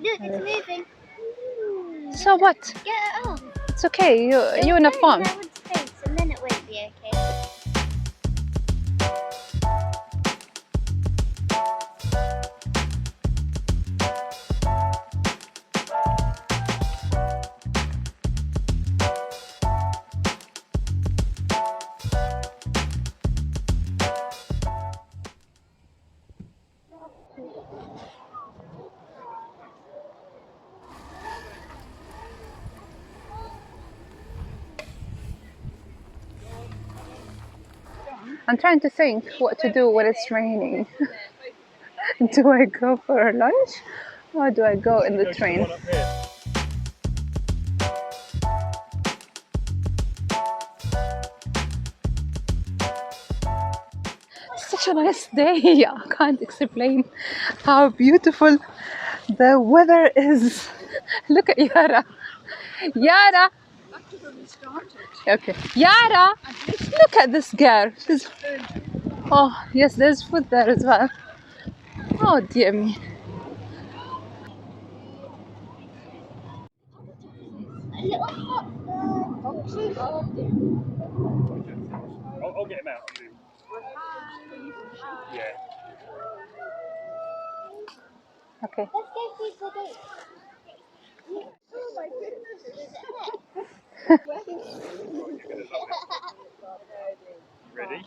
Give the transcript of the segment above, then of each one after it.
Look, it's moving. So what? Get it off. It's okay. You're in a farm. I would space, and then it won't be okay. I'm trying to think what to do when it's raining. Do I go for a lunch or do I go in the train? Such a nice day. I can't explain how beautiful the weather is. Look at Yara. Yara. Okay. Yara. Look at this girl. Oh, yes, there's food there as well. Oh, dear me. I'll get him out. Yeah. Okay. Let's go through the gate. Oh my goodness. Ready?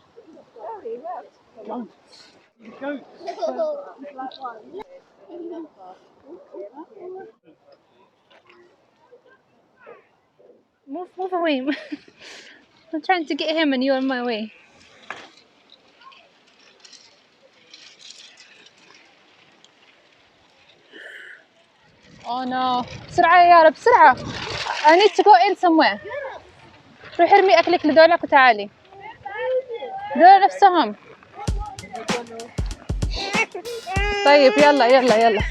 Move away. I'm trying to get him and you're in my way. Oh no. بسرعة يا يارا بسرعة. I need to go in somewhere. روحي ارمي أكلك لدولك وتعالي. دول نفسهم. طيب يلا يلا يلا.